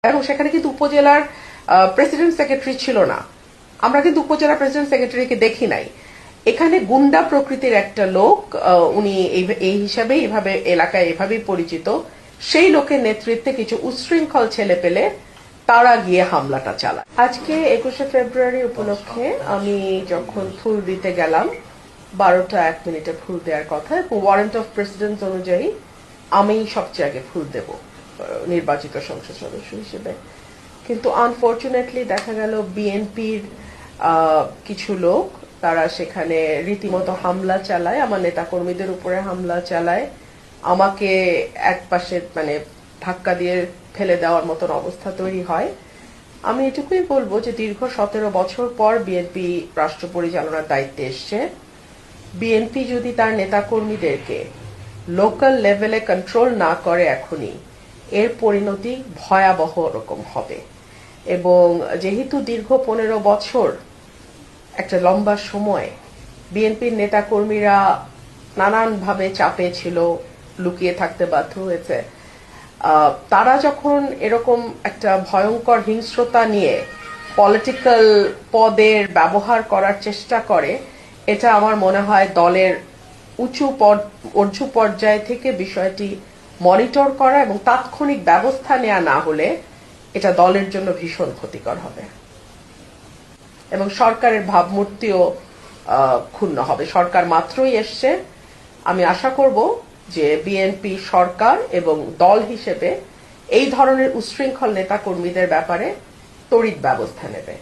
এবং সেখানে কিন্তু উপজেলার প্রেসিডেন্ট সেক্রেটারি ছিল না। আমরা কিন্তু উপজেলা প্রেসিডেন্ট সেক্রেটারিকে দেখি নাই। এখানে গুন্ডা প্রকৃতির একটা লোক, উনি এই হিসাবে এভাবে এলাকায় এভাবেই পরিচিত, সেই লোকের নেতৃত্বে কিছু উচ্ছৃঙ্খল ছেলে পেলে তারা গিয়ে হামলাটা চালায়। আজকে 21শে ফেব্রুয়ারি উপলক্ষে আমি যখন ফুল দিতে গেলাম, 12টা 1 মিনিটে ফুল দেওয়ার কথা, ওয়ারেন্ট অফ প্রেসিডেন্ট অনুযায়ী আমি সবচেয়ে আগে ফুল দেব নির্বাচিত সংসদ সদস্য হিসেবে। কিন্তু আনফরচুনেটলি দেখা গেল বিএনপির কিছু লোক তারা সেখানে রীতিমতো হামলা চালায়, আমার নেতাকর্মীদের উপরে হামলা চালায়, আমাকে এক পাশে মানে ধাক্কা দিয়ে ফেলে দেওয়ার মতন অবস্থা তৈরি হয়। আমি এটুকুই বলবো যে দীর্ঘ 17 বছর পর বিএনপি রাষ্ট্র পরিচালনার দায়িত্বে এসছে। বিএনপি যদি তার নেতাকর্মীদেরকে লোকাল লেভেলে কন্ট্রোল না করে এখনই, এর পরিণতি ভয়াবহ রকম হবে। এবং যেহেতু দীর্ঘ 15 বছর একটা লম্বা সময় বিএনপির নেতাকর্মীরা নানানভাবে চাপে ছিল, লুকিয়ে থাকতে বাধ্য হয়েছে, তারা যখন এরকম একটা ভয়ঙ্কর হিংস্রতা নিয়ে পলিটিক্যাল পদের ব্যবহার করার চেষ্টা করে, এটা আমার মনে হয় দলের উঁচু পর্যায় থেকে বিষয়টি মনিটর করা এবং তাৎক্ষণিক ব্যবস্থা নেওয়া না হলে এটা দলের জন্য ভীষণ ক্ষতিকর হবে এবং সরকারের ভাবমূর্তিও ক্ষুণ্ণ হবে। সরকার মাত্রই এসছে, আমি আশা করব যে বিএনপি সরকার এবং দল হিসেবে এই ধরনের উচ্ছৃঙ্খল নেতাকর্মীদের ব্যাপারে তড়িৎ ব্যবস্থা নেবে।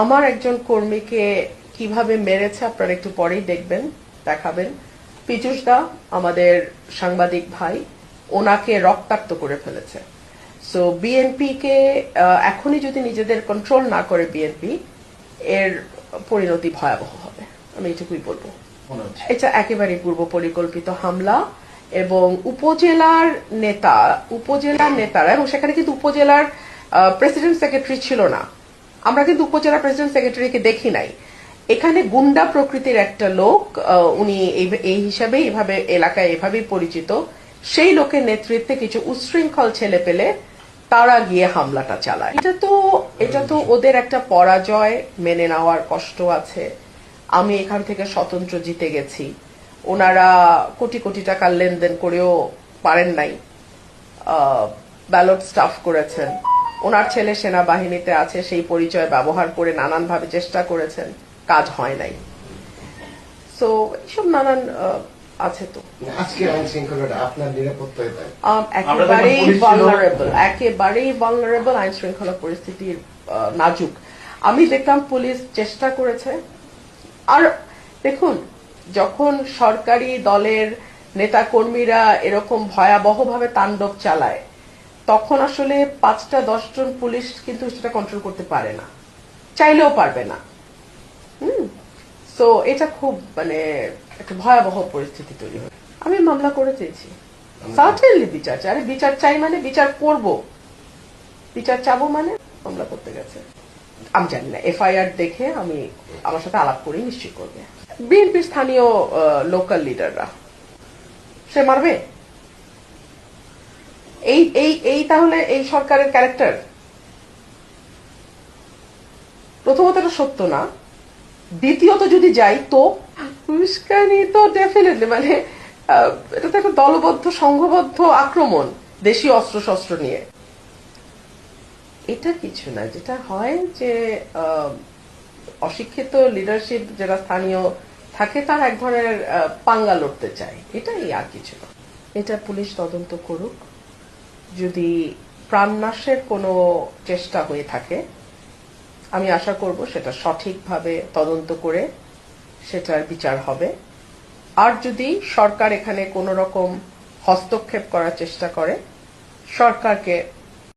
আমার একজন কর্মীকে কিভাবে মেরেছে আপনারা একটু পরেই দেখাবেন। পীযূষ দা আমাদের সাংবাদিক ভাই, ওনাকে রক্তাক্ত করে ফেলেছে। সো বিএনপি কে এখনই যদি নিজেদের কন্ট্রোল না করে বিএনপি, এর পরিণতি ভয়াবহ হবে, আমি এটুকুই বলবো। এটা একেবারে পূর্ব পরিকল্পিত হামলা এবং উপজেলার নেতারা, এবং সেখানে কিন্তু উপজেলার প্রেসিডেন্ট সেক্রেটারি ছিল না। আমরা কিন্তু উপজেলা প্রেসিডেন্ট সেক্রেটারিকে দেখি নাই। এখানে গুন্ডা প্রকৃতির একটা লোক, উনি এই হিসাবে এভাবে এলাকায় এভাবেই পরিচিত, সেই লোকের নেতৃত্বে কিছু উচ্ছৃঙ্খল ছেলে পেলে তারা গিয়ে হামলাটা চালায়। এটা তো ওদের একটা পরাজয়, মেনে নেওয়ার কষ্ট আছে। আমি এখান থেকে স্বতন্ত্র জিতে গেছি, ওনারা কোটি কোটি টাকার লেনদেন করেও পারেন নাই, ব্যালট স্টাফ করেছেন, ওনার ছেলে সেনাবাহিনীতে আছে, সেই পরিচয় ব্যবহার করে নানানভাবে চেষ্টা করেছেন, কাজ হয় নাই। সো এইসব নানান আছে। তো আজকে আইন শৃঙ্খলাটা আপনার নিরাপত্তায় একেবারেই ভালনারেবল আইন শৃঙ্খলা পরিস্থিতির নাজুক। আমি দেখলাম পুলিশ চেষ্টা করেছে। আর দেখুন, যখন সরকারি দলের নেতা কর্মীরা এরকম ভয়াবহভাবে তাণ্ডব চালায়, তখন আসলে 5-10 জন পুলিশ কিন্তু সেটা কন্ট্রোল করতে পারে না, চাইলেও পারবে না। তো এটা খুব মানে একটা ভয়াবহ পরিস্থিতি তৈরি হয়। আমি মামলা করে চেয়েছি, সার্টেনলি বিচার চাই। আরে বিচার চাই মানে বিচার করব, বিচার চাবো মানে মামলা করতে গেছে। আমি জানি না, এফআইআর দেখে আমার সাথে আলাপ করেই নিশ্চয় করবে। বিএনপির স্থানীয় লোকাল লিডাররা, সে মারবে? এই তাহলে এই সরকারের ক্যারেক্টার? প্রথমত এটা সত্য না, দ্বিতীয়ত যদি যাই তো উস্কানি তো ডেফিনেটলি মানে এটা তো একটা দলবদ্ধ সংঘবদ্ধ আক্রমণ দেশীয় অস্ত্রশস্ত্র নিয়ে। এটা কিছু না, যেটা হয় যে অশিক্ষিত লিডারশিপ যারা স্থানীয় থাকে তারা এক ধরনের পাঙ্গা লড়তে চায়, এটাই, আর কিছু না। এটা পুলিশ তদন্ত করুক, যদি প্রাণনাশের কোনো চেষ্টা হয়ে থাকে আমি আশা করব সেটা সঠিকভাবে তদন্ত করে সেটার বিচার হবে। আর যদি সরকার এখানে কোনো রকম হস্তক্ষেপ করার চেষ্টা করে, সরকারকে